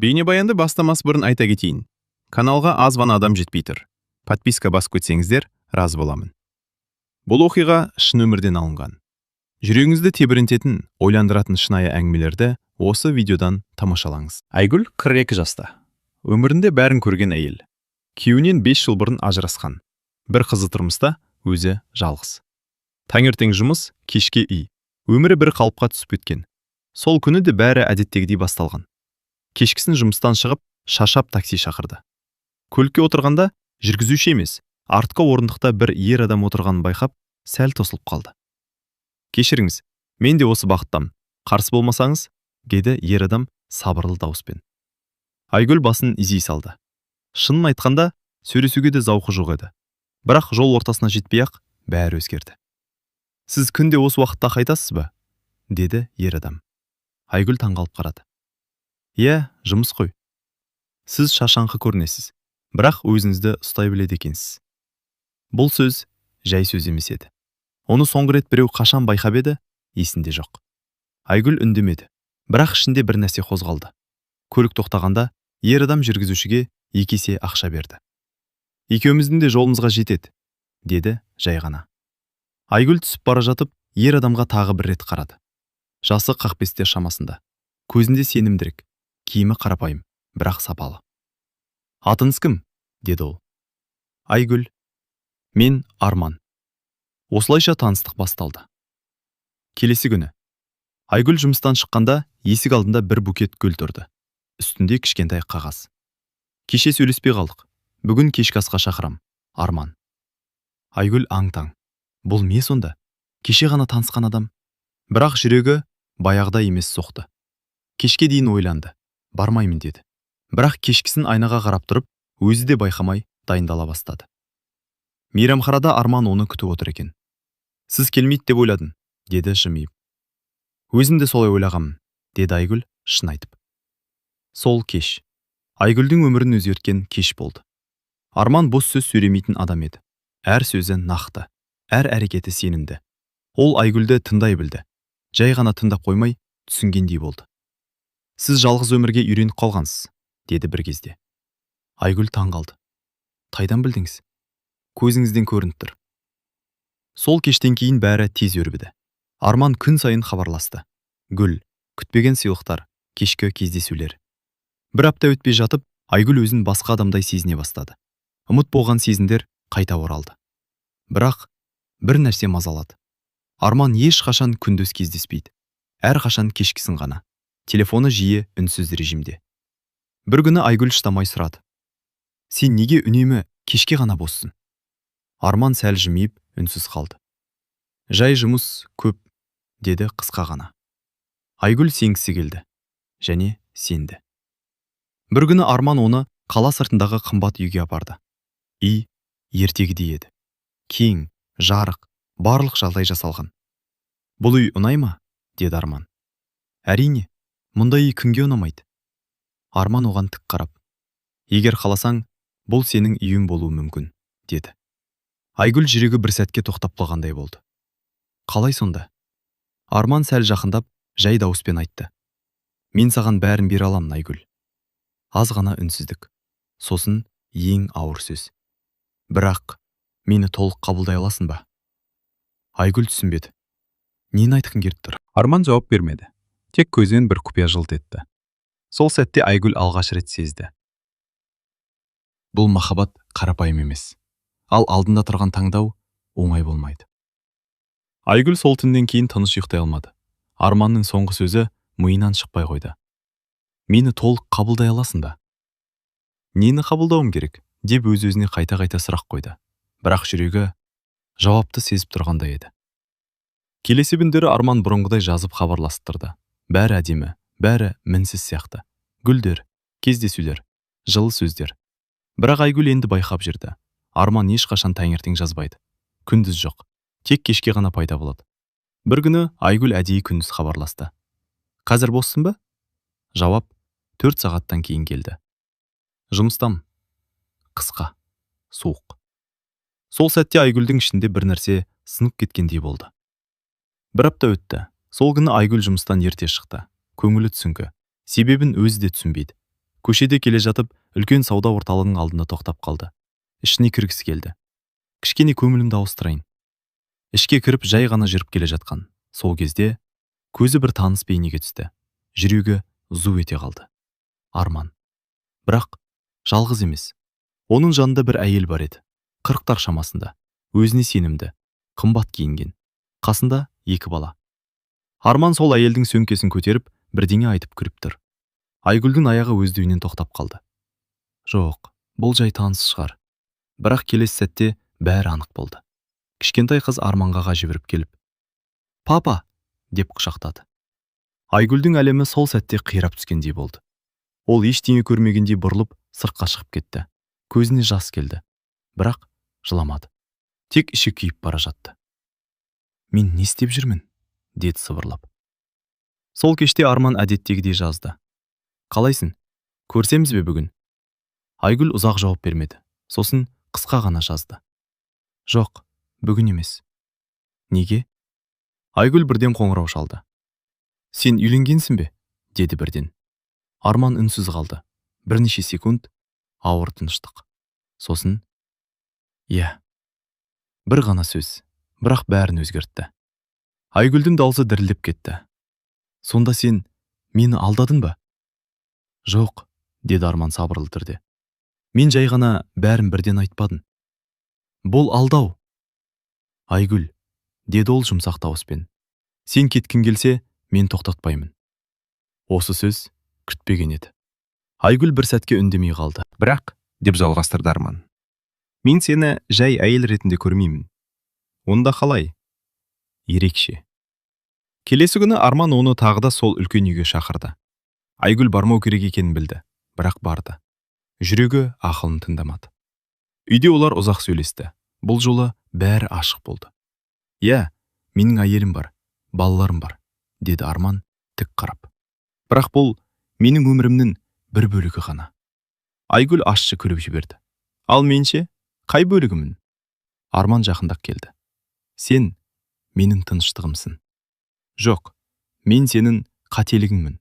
Бейнебаянды бастамас бұрын айта кетейін. Каналға аз ғана адам жетпей тұр. Подписка басып кетсеңіздер, разы боламын. Бұл оқиға шын өмірден алынған. Жүрегіңізді тебірентетін, ойландыратын шынайы әңгімелерді осы видеодан тамашалаңыз. Айгүл 42 жаста. Өмірінде бәрін көрген әйел. Күйеуінен 5 жыл бұрын ажырасқан. Бір қызы тұрмыста, өзі жалғыз. Таңертең жұмыс, кешке үй. Өмірі бір қалыпқа түсіп кеткен. Сол күні де бәрі әдеттегідей басталған. Кешкісін жұмыстан шығып, шаршап такси шақырды. Көлікке отырғанда жүргізуші емес, артқы орындықта бір ер адам отырғанын байқап, сәл тосылып қалды. Кешіріңіз, мен де осы бақыттам. Қарсы болмасаңыз, деді ер адам сабырлы дауыспен. Айгүл басын изей салды. Шынын айтқанда, сөйлесуге де зауқы жоқ еді. Бірақ жол ортасына жетпей-ақ бәрі өзгерді. Сіз күнде осы уақытта қайтасыз ба? Деді ер адам. Айгүл таңғалып қарады. Иә, жұмыс қой. Сіз шаршаңқы көрінесіз, бірақ өзіңізді ұстай біледі екенсіз. Бұл сөз жай сөз емес еді. Оны соңғы рет біреу қашан байқап еді, есінде жоқ. Айгүл үндемеді, бірақ ішінде бір нәрсе қозғалды. Көлік тоқтағанда ер адам жүргізушіге 2 есе ақша берді. Екеуміздің де жолымызға жетеді, деді жай ғана. Айгүл түсіп бара жатып, ер адамға тағы бір рет қарады. Жасы 45 шамасында. Көзінде сенімдірек, киімі қарапайым, бірақ сапалы. Атыңыз кім? Деді ол. Айгүл. Мен Арман. Осылайша таныстық басталды. Келесі күні. Айгүл жұмыстан шыққанда есік алдында бір букет гүл тұрды. Үстінде кішкентай қағаз. Кеше сөйлеспей қалдық. Бүгін кешкі асқа шақырам. Арман. Айгүл аң-таң. Бұл не сонда? Кеше ғана танысқан адам. Бірақ жүрегі баяғыда емес соқты. Кешке дейін ойланды. Бармаймын деді. Бірақ кешкісін айнаға қарап тұрып, өзі де байқамай дайындала бастады. Мейрамханада Арман оны күтіп отыр екен. Сіз келмейді деп ойладым, деді жымиып. Өзім де солай ойлағамын, деді Айгүл шын айтып. Сол кеш. Айгүлдің өмірін өзгерткен кеш болды. Арман бос сөз сөйлемейтін адам еді. Әр сөзі нақты, әр әрекеті сенімді. Ол Айгүлді тыңдай білді. Жай ғана тыңдап қоймай, түсінгендей болды. Сіз жалғыз өмірге үйреніп қалғансыз, деді бір кезде. Айгүл таңғалды. Қайдан білдіңіз? Көзіңізден көрініп тұр. Сол кештен кейін бәрі тез өрбіді. Арман күн сайын хабарласты. Гүл, күтпеген сыйлықтар, кешкі кездесулер. Бір апта өтпей жатып, Айгүл өзін басқа адамдай сезіне бастады. Ұмыт болған сезімдер қайта оралды. Бірақ бір нәрсе мазалады. Арман ешқашан күндіз кездеспейді. Әрқашан кешкісін ғана. Телефоны жиі үнсіз режимде. Бір күні Айгүл шыдамай сұрады. Сен неге үнемі кешке ғана боссың? Арман сәл жымиып үнсіз қалды. Жай жұмыс көп, деді қысқа ғана. Айгүл сенгісі келді. Және сенді. Бір күні Арман оны қала сыртындағы қымбат үйге апарды. Үй ертегідей еді. Кең, жарық, барлық жағдай жасалған. Бұл үй ұнай ма? Деді Арман. Әрине, мұндай үй кімге ұнамайды? Арман оған тік қарап. Егер қаласаң, бұл сенің үйің болуы мүмкін, деді. Айгүл жүрегі бір сәтке тоқтап қалғандай болды. Қалай сонда? Арман сәл жақындап, жай дауыспен айтты. Мен саған бәрін бере аламын, Айгүл. Аз ғана үнсіздік. Сосын ең ауыр сөз. Бірақ мені толық қабылдай аласың ба? Айгүл түсінбеді. Нені айтқың келіп тұр? Арман жауап бермеді. Тек көзінен бір құпия жылт етті. Сол сәтте Айгүл алғаш рет сезді. Бұл махаббат қарапайым емес. Ал алдында тұрған таңдау оңай болмайды. Айгүл сол түннен кейін тыныш ұйықтай алмады. Арманның соңғы сөзі миынан шықпай қойды. Мені толық қабылдай аласың ба? Нені қабылдауым керек? Деп өз-өзіне қайта-қайта сұрақ қойды. Бірақ жүрегі жауапты сезіп тұрғандай еді. Келесі күндері Арман бұрынғыдай жазып хабарласып тұрды. Бәрі әдемі, бәрі мінсіз сияқты. Гүлдер, кездесулер, жылы сөздер. Бірақ Айгүл енді байқап жүрді. Арман ешқашан таңертең жазбайды. Күндіз жоқ, тек кешке ғана пайда болады. Бір күні Айгүл әдейі күндіз хабарласты. Қазір боссың ба? Жауап 4 сағаттан кейін келді. Жұмыстам. Қысқа, суық. Сол сәтте Айгүлдің ішінде бір нәрсе сынып кеткендей болды. Бір апта өтті. Сол күні Айгүл жұмыстан ерте шықты. Көңілі түсіңкі. Себебін өзі де түсінбейді. Көшеде келе жатып, үлкен сауда орталығының алдында тоқтап қалды. Ішіне кіргісі келді. Кішкене көңілімді ауыстырайын. Ішке кіріп жай ғана жүріп келе жатқан. Сол кезде көзі бір таныс бейнеге түсті. Жүрегі зу ете қалды. Арман. Бірақ жалғыз емес. Оның жанында бір әйел бар еді. 40-тар шамасында. Өзіне сенімді, қымбат киінген. Қасында 2 бала. Арман сол әйелдің сөмкесін көтеріп, бірдеңе айтып күліп тұр. Айгүлдің аяғы өздігінен тоқтап қалды. Жоқ, бұл жай таныс шығар. Бірақ келесі сәтте бәрі анық болды. Кішкентай қыз Арманға жүгіріп келіп, «Папа!» деп құшақтады. Айгүлдің әлемі сол сәтте қирап түскендей болды. Ол ештеңе көрмегендей бұрылып, сыртқа шығып кетті. Көзіне жас келді. Бірақ жыламады. Тек іші күйіп бара жатты. «Мен не істеп жүрмін?» деді сыбырлап. Сол кеште Арман әдеттегідей жазды. «Қалайсың? Көрсеміз бе бүгін?» Айгүл ұзақ жауап бермеді. Сосын қысқа ғана жазды. «Жоқ, бүгін емес». «Неге?» Айгүл бірден қоңырау шалды. «Сен үйленгенсің бе?» деді бірден. Арман үнсіз қалды. Бірнеше секунд ауыр тыныштық. Сосын: «Иә». Бір ғана сөз, бірақ бәрін өзгертті. Айгүлдің даусы дірілдеп кетті. «Сонда сен мені алдадың ба?» «Жоқ», деді Арман сабырлы түрде. «Мен жай ғана бәрін бірден айтпадым». «Бұл алдау». «Айгүл», деді ол жұмсақ дауыспен. «Сен кеткің келсе, мен тоқтатпаймын». Осы сөз күтпеген еді. Айгүл бір сәтке үндемей қалды. «Бірақ», деп жалғастырды Арман, «мен сені жай әйел ретінде көрмеймін». «Онда қалай?» «Ерекше». Келесі күні Арман оны тағы да сол үлкен үйге шақырды. Айгүл бармау керек екенін білді, бірақ барды. Жүрегі ақылын тыңдамады. Үйде олар ұзақ сөйлесті. Бұл жолы бәрі ашық болды. «Иә, менің әйелім бар, балаларым бар», деді Арман тік қарап. «Бірақ бұл менің өмірімнің бір бөлігі ғана». Айгүл ащы күліп жіберді. «Ал менше, қай бөлігімін?» Арман жақындап келді. «Сен менің тыныштығымсың». «Жоқ, мен сенің қателігіңмін».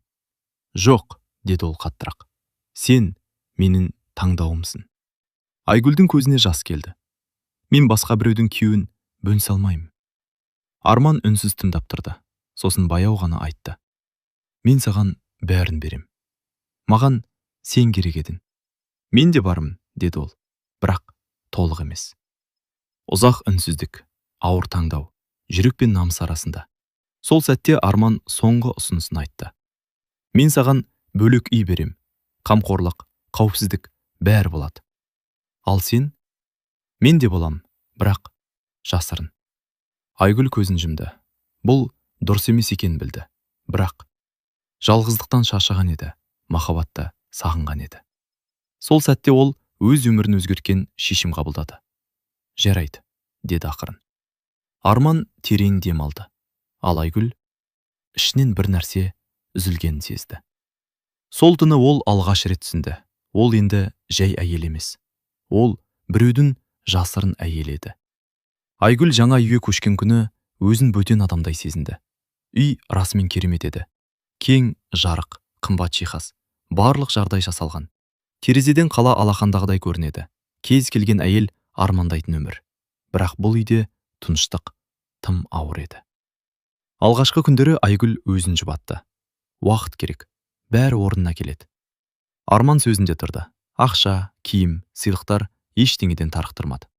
«Жоқ», деді ол қаттырақ. «Сен менің таңдауымсың». Айгүлдің көзіне жас келді. «Мен басқа біреудің күйеуін бөлісе алмаймын». Арман үнсіз тыңдап тұрды. Сосын баяу ғана айтты. «Мен саған бәрін берем. Маған сен керек едің». «Мен де бармын», деді ол, бірақ толық емес. Ұзақ үнсіздік, ауыр таңдау, жүрек пен намыс арасында. Сол сәтте Арман соңғы ұсынысын айтты. «Мен саған бөлек үй берем. Қамқорлық, қауіпсіздік бәрі болады. Ал сен?» «Мен де болам, бірақ жасырын». Айгүл көзін жұмды. Бұл дұрыс емес екенін білді. Бірақ жалғыздықтан шаршаған еді, махаббатты сағынған еді. Сол сәтте ол өз өмірін өзгерткен шешім қабылдады. «Жарайды», деді ақырын. Арман терең дем алды. Ал Айгүл ішінен бір нәрсе үзілгенін сезді. Сол түні ол алғаш рет түсінді. Ол енді жай әйел емес. Ол біреудің жасырын әйелі еді. Айгүл жаңа үйге көшкен күні өзін бөтен адамдай сезінді. Үй расымен керемет еді. Кең, жарық, қымбат жиһаз, барлық жағдай жасалған. Терезеден қала алақандағыдай көрінеді. Кез келген әйел армандайтын өмір. Бірақ бұл үйде тыныштық тым ауыр еді. Алғашқы күндері Айгүл өзін жұбатты. Уақыт керек, бәрі орнына келеді. Арман сөзінде тұрды. Ақша, киім, сыйлықтар ештеңеден тарықтырмады.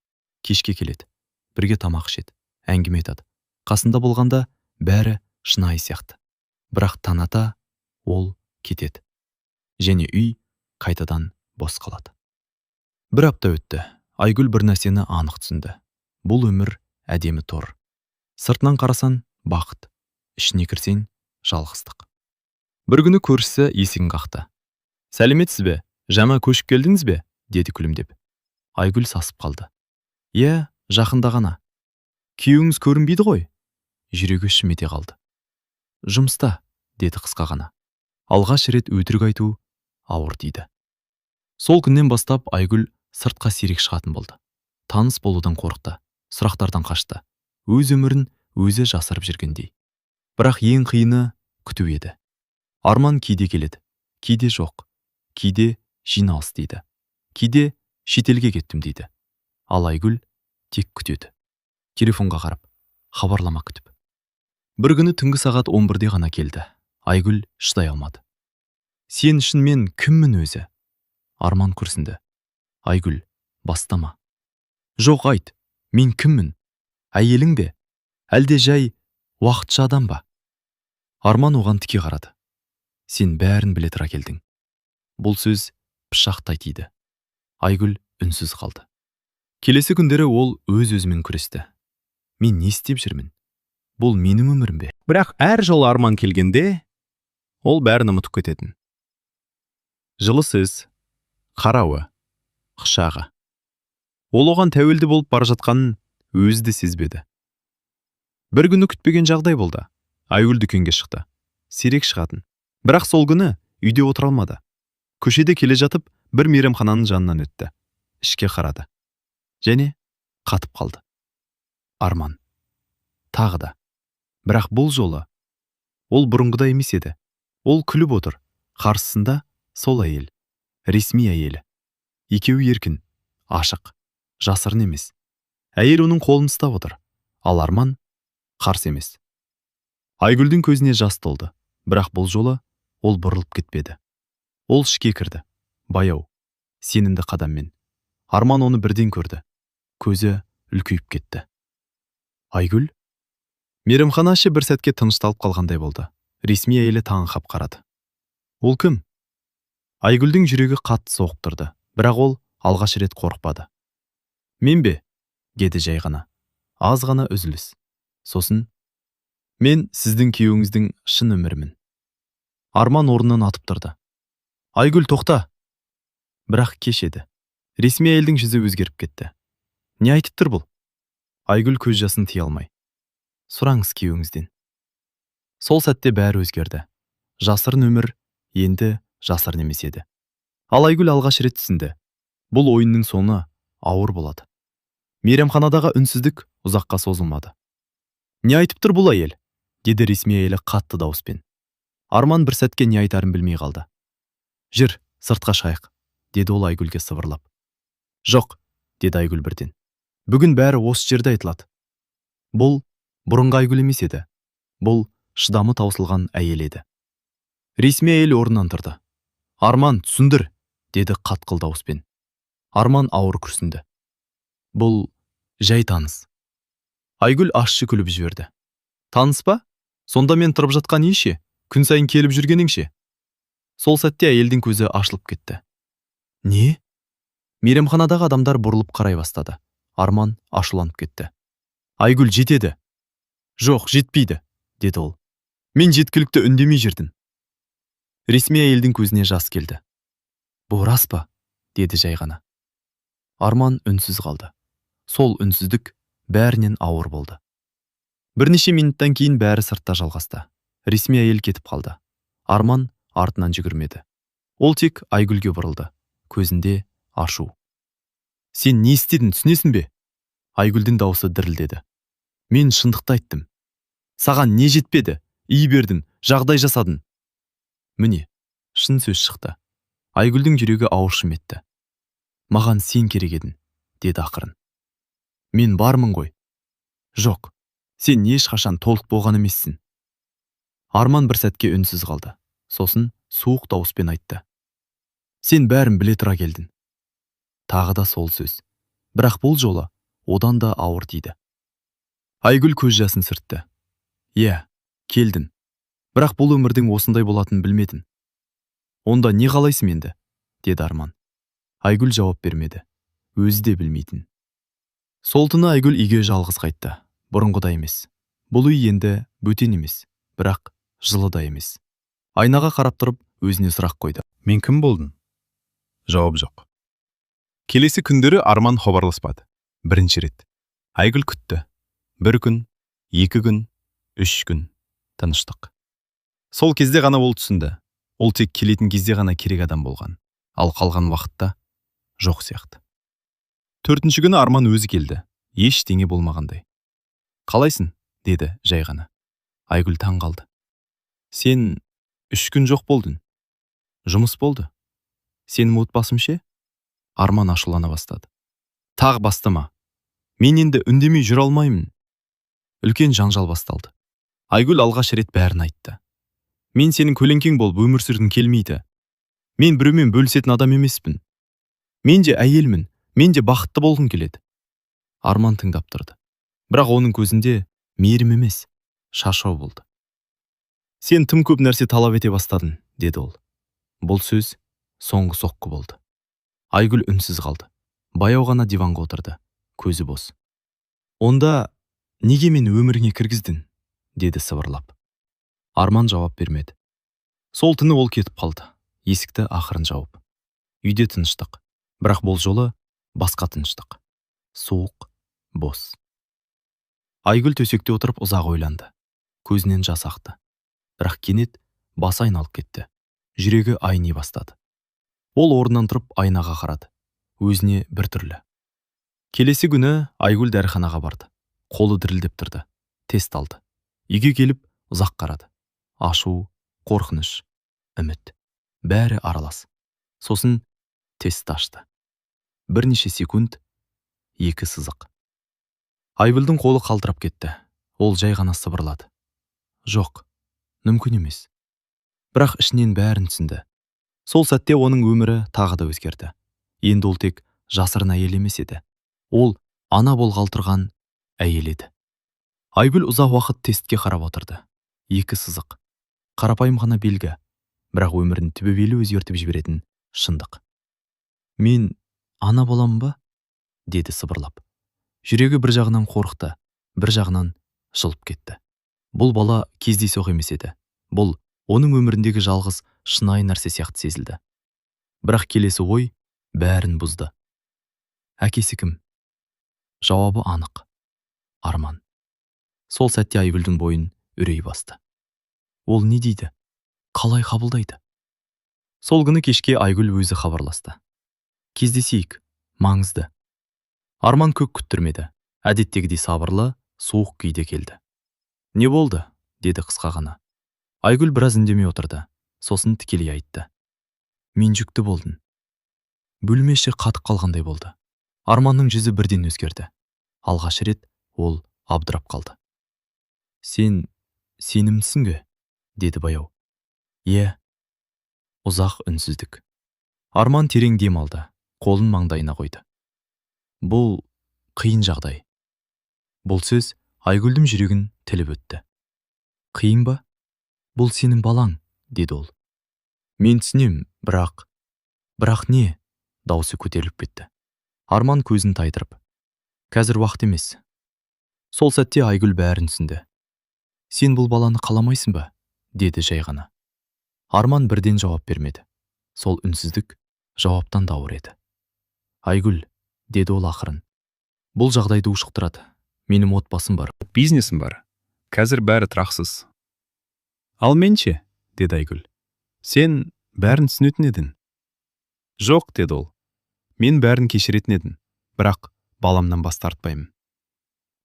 Кешке келеді. Бірге тамақ ішеді, әңгіме айтады. Қасында болғанда бәрі шынайы сияқты. Бірақ таң ата ол кетеді. Және үй қайтадан бос қалады. Бір апта өтті. Айгүл бір нәрсені анық түсінді. Бұл өмір әдемі тор. Сыртынан қарасан бақыт, ішіне кірсең жалғыздық. Бір күні көршісі есігін қақты. «Сәлеметсіз бе? Жаңа көшіп келдіңіз бе?» деді күлімдеп. Айгүл сасып қалды. «Иә, жақында ғана». «Күйеуіңіз көрінбейді ғой?» Жүрегі шімете қалды. «Жұмыста», деді қысқа ғана. Алғаш рет өтірік айту ауыр тиді. Сол күннен бастап Айгүл сыртқа сирек шығатын болды. Таныс болудан қорықты, сұрақтардан қашты. Өз өмірін өзі жасырып жүргендей. Бірақ ең қиыны күту еді. Арман кейде келеді, кейде жоқ. кейде жиналыс дейді, кейде шетелге кеттім дейді. Ал Айгүл тек күтеді. Телефонға қарап, хабарлама күтіп. Бір күні түнгі сағат 11-де ғана келді. Айгүл шыдай алмады. Сен үшін мен кіммін өзі? Арман күрсінді. Айгүл, бастама. Жоқ, айт, мен кіммін? Әйелің бе? Әлде жай уақытша адам ба? Арман оған тіке қарады. Сен бәрін біле тұра келдің. Бұл сөз пышақтай тиді. Айгүл үнсіз қалды. Келесі күндері ол өз-өзімен күресті. Мен не істеп жүрмін? Бұл менің өмірім бе? Бірақ әр жолы Арман келгенде, ол бәрін ұмытып кететін. Жылы сөз, қарауы, құшағы. Ол оған тәуелді болып бара жатқанын өзі де сезбеді. Бір күні күтпеген жағдай болды. Айгүл дүкенге шықты. Сирек шығатын. Бірақ сол күні үйде отыра алмады. Көшеде келе жатып, бір мейрамхананың жанынан өтті. Ішке қарады. Және қатып қалды. Арман. Тағы да. Бірақ бұл жолы ол бұрынғыдай емес еді. Ол күліп отыр. Қарсысында сол әйел. Ресми әйелі. Екеуі еркін, ашық, жасырын емес. Әйел оның қолын ұстап отыр. Ал Арман қарсы емес. Айгүлдің көзіне жас толды. Бірақ бұл жолы ол бұрылып кетпеді. Ол ішке кірді. Баяу, сенімді қадаммен. Арман оны бірден көрді. Көзі үлкейіп кетті. Айгүл? Мейрамхана іші бір сәтке тынышталып қалғандай болды. Ресми әйелі таңырқап қарады. Ол кім? Айгүлдің жүрегі қатты соғып тұрды. Бірақ ол алғаш рет қорықпады. Мен бе? Деді жай ғана. Аз ғана үзіліс. Сосын, мен сіздің күйеуіңіздің шын өмірімін. Арман орнынан атып тұрды. Айгүл, тоқта! Бірақ кеш еді. Ресми әйелдің жүзі өзгеріп кетті. Не айтып тұр бұл? Айгүл көз жасын тия алмай. Сұраңыз күйеуіңізден. Сол сәтте бәрі өзгерді. Жасырын өмір енді жасырын емес еді. Ал Айгүл алғаш рет түсінді. Бұл ойынның соңы ауыр болады. Мейрамханадағы үнсіздік ұзаққа созылмады. Не айтып тұр бұл әйел? Деді ресми әйелі қатты дауыспен. Арман бір сәтке не айтарын білмей қалды. Жүр, сыртқа шығайық, деді ол Айгүлге сыбырлап. Жоқ, деді Айгүл бірден. Бүгін бәрі осы жерде айтылады. Бұл бұрынғы Айгүл емес еді. Бұл шыдамы таусылған әйел еді. Ресми әйел орнынан тұрды. Арман, түсіндір, деді қатқыл дауыспен. Арман ауыр күрсінді. Бұл жай таныс. Айгүл ащы күліп жіберді. Таныс па? Сонда мен тұрып жатқан еше, күн сайын келіп жүргеніңше. Сол сәтте әйелдің көзі ашылып кетті. Не? Мейрамханадағы адамдар бұрылып қарай бастады. Арман ашуланып кетті. Айгүл, жетеді. Жоқ, жетпейді, деді ол. Мен жеткілікті үндемей жүрдім. Ресми әйелдің көзіне жас келді. Бұл рас па? Деді жай ғана. Арман үнсіз қалды. Сол үнсіздік бәрінен ауыр болды. Бірнеше минуттан кейін бәрі сыртта жалғасты. Ресми әйел кетіп қалды. Арман артынан жүгірмеді. Ол тек Айгүлге бұрылды. Көзінде ашу. Сен не істедің, түсінесің бе? Айгүлдің дауысы дірілдеді. Мен шындықты айттым. Саған не жетпеді? Үй бердім, жағдай жасадың. Міне, шын сөз шықты. Айгүлдің жүрегі ауыршым етті. Маған сен керек едің, деді ақырын. Мен бармын ғой. Жоқ, сен ешқашан толық болған емессің. Арман бір сәтке үнсіз қалды. Сосын суық дауыспен айтты. Сен бәрін біле тұра келдің. Тағы да сол сөз. Бірақ бұл жолы одан да ауыр тиді. Айгүл көз жасын сүртті. Иә, келдің. Бірақ бұл өмірдің осындай болатынын білмедім. Онда не қалайсың енді? Деді Арман. Айгүл жауап бермеді. Өзі де білмейтін. Сол түні Айгүл үйге жалғыз қайтты. Бұрынғыдай емес. Бұл үй енді бөтен емес, бірақ жылы да емес. Айнаға қарап тұрып, өзіне сұрақ қойды. Мен кім болдым? Жауап жоқ. Келесі күндері Арман хабарласпады. Бірінші рет. Айгүл күтті. Бір күн, 2 күн, 3 күн. Тыныштық. Сол кезде ғана ол түсінді. Ол тек келетін кезде ғана керек адам болған. Ал қалған уақытта жоқ сияқты. 4-ші күні Арман өзі келді. Ештеңе болмағандай. Қалайсың? Деді жай ғана. Айгүл таң қалды. Сен 3 күн жоқ болдың. Жұмыс болды. Сенің отбасың ше? Арман ашулана бастады. Тағы бастама. Мен енді үндемей жүре алмаймын. Үлкен жанжал басталды. Айгүл алғаш рет бәрін айтты. Мен сенің көлеңкең болып өмір сүргім келмейді. Мен біреумен бөлісетін адам емеспін. Мен де әйелмін, мен де бақытты болғым келеді. Арман тыңдап тұрды. Бірақ оның көзінде мейірім емес, шашау болды. Сен тым көп нәрсе талап ете бастадың, деді ол. Бұл сөз соңғы соққы болды. Айгүл үнсіз қалды. Баяу ғана диванға отырды, көзі бос. Онда неге мен өміріңе кіргіздің? Деді сыбырлап. Арман жауап бермеді. Сол түні ол кетіп қалды, есікті ақырын жауып. Үйде тыныштық, бірақ бұл жолы басқа тыныштық. Суық, бос. Айгүл төсекте отырып ұзақ ойланды. Көзінен жас ақты. Бірақ кенет басы айналып кетті. Жүрегі айни бастады. Ол орнынан тұрып айнаға қарады. Өзіне бір түрлі. Келесі күні Айгүл дәріханаға барды. Қолы дірілдеп тұрды. Тест алды. Үйге келіп ұзақ қарады. Ашу, қорқыныш, үміт. Бәрі аралас. Сосын тест ашты. Бірнеше секунд, 2 сызық. Айгүлдің қолы қалтырап кетті. Ол жай ғана сыбырлады. Жоқ, мүмкін емес. Бірақ ішінен бәрін түсінді. Сол сәтте оның өмірі тағы да өзгерді. Енді ол тек жасырын әйел емес еді. Ол ана болғалы тұрған әйел еді. Айгүл ұзақ уақыт тестке қарап отырды. 2 сызық. Қарапайым ғана белгі, бірақ өмірін түбегейлі өзгертіп жіберетін шындық. Мен ана боламын ба? Деді сыбырлап. Жүрегі бір жағынан қорықты, бір жағынан жылып кетті. Бұл бала кездейсоқ емес еді. Бұл оның өміріндегі жалғыз шынайы нәрсе сияқты сезілді. Бірақ келесі ой бәрін бұзды. Әкесі кім? Жауабы анық. Арман. Сол сәтте Айгүлдің бойын үрей басты. Ол не дейді? Қалай қабылдайды? Сол күні кешке Айгүл өзі хабарласты. Кездесейік, маңызды. Арман көк күттірмеді. Әдеттегідей сабырлы, суық күйде келді. Не болды? Деді қысқа ғана. Айгүл біраз үндемей отырды. Сосын тікелей айтты. Мен жүкті болдым. Бөлме іші қатып қалғандай болды. Арманның жүзі бірден өзгерді. Алғаш рет ол абдырап қалды. Сен сенімдісің бе? Деді баяу. Е. Ұзақ үнсіздік. Арман терең дем алды. Қолын маңдайына қойды. Бұл қиын жағдай. Бұл сөз Айгүлдің жүрегін тіліп өтті. Қиын ба? Бұл сенің балаң, деді ол. Мен түсінем, бірақ не? Даусы көтеріліп кетті. Арман көзін тайдырып. Қазір уақыт емес. Сол сәтте Айгүл бәрін түсінді. Сен бұл баланы қаламайсың ба? Деді жай ғана. Арман бірден жауап бермеді. Сол үнсіздік жауаптан да ауыр еді. Айгүл, деді ол ақырын. Бұл жағдайды ушықтырады. Менің отбасым бар. Бизнесім бар. Қазір бәрі тұрақсыз. Ал мен ше? Деді Айгүл. Сен бәрін түсінетін едің. Жоқ, деді ол. Мен бәрін кешіретін едім, бірақ баламнан бас тартпаймын.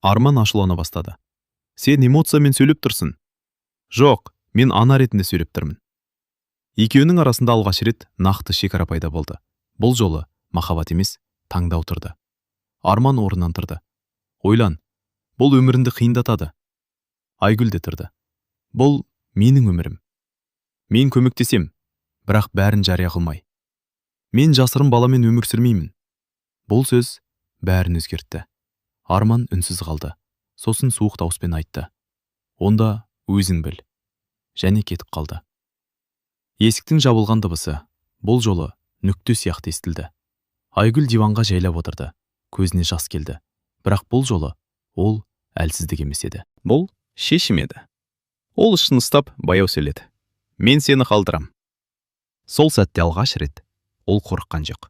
Арман ашулана бастады. Сен эмоциямен сөйлеп тұрсың. Жоқ, мен ана ретінде сөйлеп тұрмын. Екеуінің арасында алғаш рет нақты шекара пайда болды. Бұл жолы махаббат емес, таңдау тұрды. Арман орнынан тұрды. Ойлан, бұл өміріңді қиындатады. Айгүл де тұрды. Бұл менің өмірім. Мен көмектесем, бірақ бәрін жария қылмай. Мен жасырын баламен өмір сүрмеймін. Бұл сөз бәрін өзгертті. Арман үнсіз қалды. Сосын суық дауыспен айтты. Онда өзің біл. Және кетіп қалды. Есіктің жабылған дыбысы бұл жолы нүкте сияқты естілді. Айгүл диванға жайлап отырды. Көзіне жас келді. Бірақ бұл жолы ол әлсіздік емес еді. Бұл шешім еді. Ол ішін ұстап баяу сөйледі. Мен сені қалдырам. Сол сәтте алғаш рет ол қорыққан жоқ.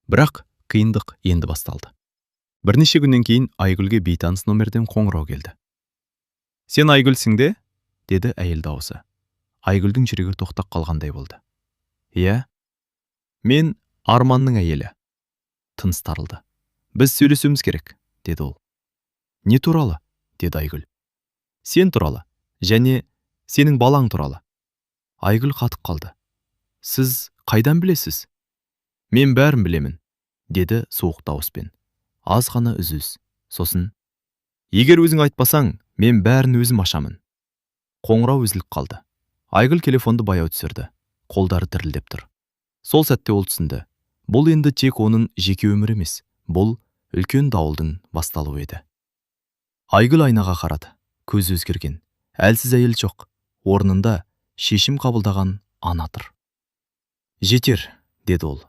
Бірақ қиындық енді басталды. Бірнеше күннен кейін Айгүлге бейтаныс номерден қоңырау келді. Сен Айгүлсің де? Деді әйел дауысы. Айгүлдің жүрегі тоқтап қалғандай болды. Иә, мен Арманның әйелі. Тыныс тарылды. Біз сөйлесуіміз керек, деді ол. Не туралы? Деді Айгүл. Сен туралы, және сенің балаң туралы. Айгүл қатып қалды. Сіз қайдан білесіз? Мен бәрін білемін, деді суық дауыспен. Аз ғана үзіліс. Сосын, егер өзің айтпасаң, мен бәрін өзім ашамын. Қоңырау үзіліп қалды. Айгүл телефонды баяу түсірді. Қолдары дірілдеп тұр. Сол сәтте ол түсінді. Бұл енді тек оның жеке өмірі емес, бұл үлкен дауылдың басталуы еді. Айгүл айнаға қарады. Көзі өзгерген. Әлсіз әйел жоқ. Орнында шешім қабылдаған ана тұр. Жетер, деді ол.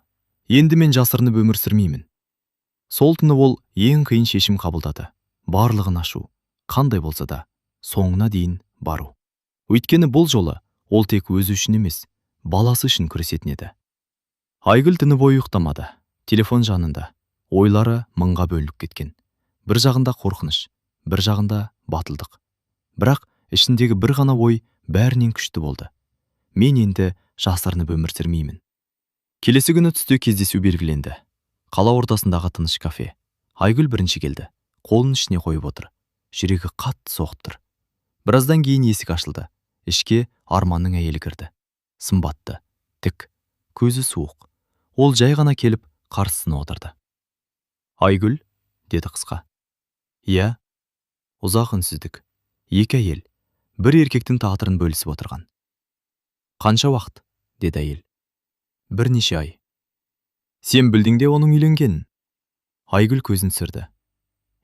Енді мен жасырынып өмір сүрмеймін. Сол түні ол ең қиын шешім қабылдады. Барлығын ашу, қандай болса да, соңына дейін бару. Өйткені бұл жолы ол тек өзі үшін емес, баласы үшін күресетін еді. Айгүл түні бойы ұйықтамады. Телефон жанында. Ойлары мыңға бөлініп кеткен. Бір жағында қорқыныш, бір жағында батылдық. Бірақ ішіндегі бір ғана ой бәрінен күшті болды. Мен енді жасырынып өмір сүрмеймін. Келесі күні түсте кездесу белгіленді. Қала ортасындағы тыныш кафе. Айгүл бірінші келді. Қолын ішіне қойып отыр. Жүрегі қатты соғып тұр. Біраздан кейін есік ашылды. Ішке Арманның әйелі кірді. Сымбатты, тік, көзі суық. Ол жай ғана келіп қарсысына отырды. Айгүл, деді қысқа. Иә, ұзақ үнсіздік. Екі әйел, бір еркектің тағдырын бөлісіп отырған. Қанша уақыт, деді әйел. Бірнеше ай. Сен білдің де оның үйленгенін? Айгүл көзін түсірді.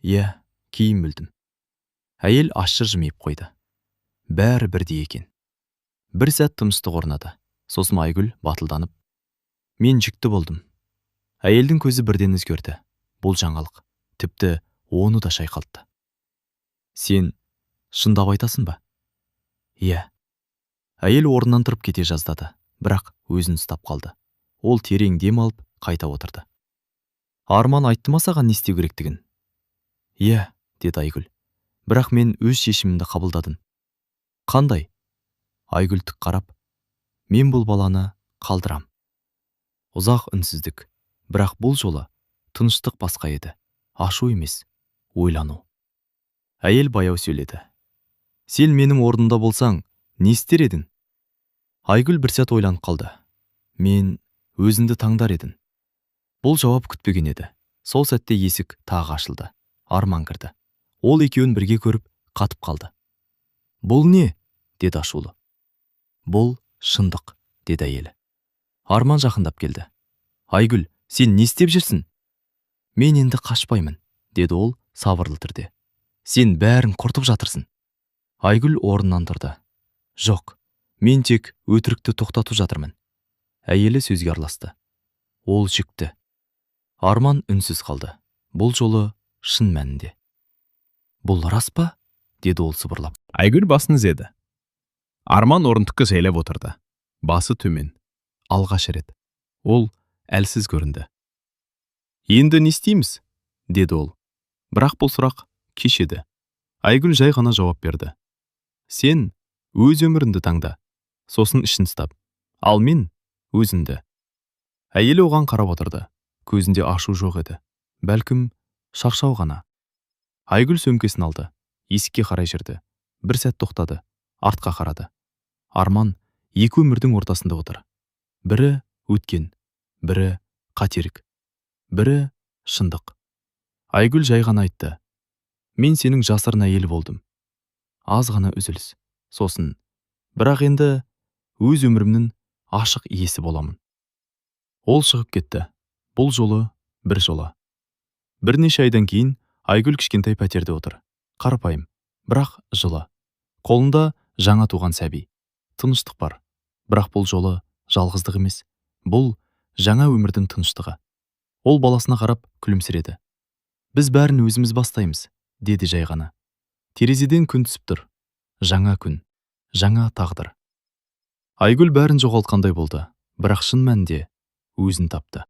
Иә, кейін білдім. Әйел ащы жымиып қойды. Бәрі бірдей екен. Бір сәт тыныштық орнады. Сосын Айгүл батылданып, мен жүкті болдым. Әйелдің көзі бірден өзгерді. Бұл жаңалық. Тіпті оны да шайқалтты. Сен шындап айтасың ба? Иә. Әйел орнынан тұрып кете жаздады, бірақ өзін ұстап қалды. Ол терең дем алып қайта отырды. Арман айтты ма саған не істеу керектігін? Иә, деді Айгүл. Бірақ мен өз шешімімді қабылдадым. Қандай? Айгүл тік қарап, мен бұл баланы қалдырам. Ұзақ үнсіздік, бірақ бұл жолы тыныштық басқа еді. Ашу емес, ойлану. Әйел баяу сөйледі. Сен менің орнымда болсаң, не істер едің? Айгүл бір сәт ойланып қалды. Мен өзіңді таңдар едім. Бұл жауап күтпеген еді. Сол сәтте есік тағы ашылды. Арман кірді. Ол екеуін бірге көріп, қатып қалды. Бұл не? Деді ашулы. Бұл шындық, деді әйелі. Арман жақындап келді. Айгүл, сен не істеп жүрсің? Мен енді қашпаймын, деді ол сабырлы түрде. Сен бәрін құртып жатырсың. Айгүл орнынан тұрды. Жоқ, мен тек өтірікті тоқтатып жатырмын. Әйелі сөзге араласты. Ол жүкті. Арман үнсіз қалды. Бұл жолы шын мәнінде. Бұл рас па? Деді ол сыбырлап. Айгүл басын изеді. Арман орындыққа жайлап отырды. Басы төмен. Алғаш рет. Ол әлсіз көрінді. Енді не істейміз? Деді ол. Бірақ бұл сұрақ кеш еді. Айгүл жай ғана жауап берді. Сен өз өміріңді таңда, сосын ішін ұстап. Ал мен өзімді. Әйелі оған қарап отырды. Көзінде ашу жоқ еді. Бәлкім шақшау ғана. Айгүл сөмкесін алды. Есікке қарай жүрді. Бір сәт тоқтады. Артқа қарады. Арман екі өмірдің ортасында отыр. Бірі өткен, бірі қатерік, бірі шындық. Айгүл жай ғана айтты. Мен сенің жасырын әйел болдым. Аз ғана үзіліс. Сосын, бірақ енді өз өмірімнің ашық иесі боламын. Ол шығып кетті. Бұл жолы бір жолы. Бірнеше айдан кейін Айгүл кішкентай пәтерде отыр. Қарапайым, бірақ жылы. Қолында жаңа туған сәби. Тыныштық бар. Бірақ бұл жолы жалғыздық емес. Бұл жаңа өмірдің тыныштығы. Ол баласына қарап күлімсіреді. Біз бәрін өзіміз бастаймыз, деді жай ғана. Терезеден күн түсіп тұр. Жаңа күн, жаңа тағдыр. Айгүл бәрін жоғалтқандай болды, бірақ шын мәнінде өзін тапты.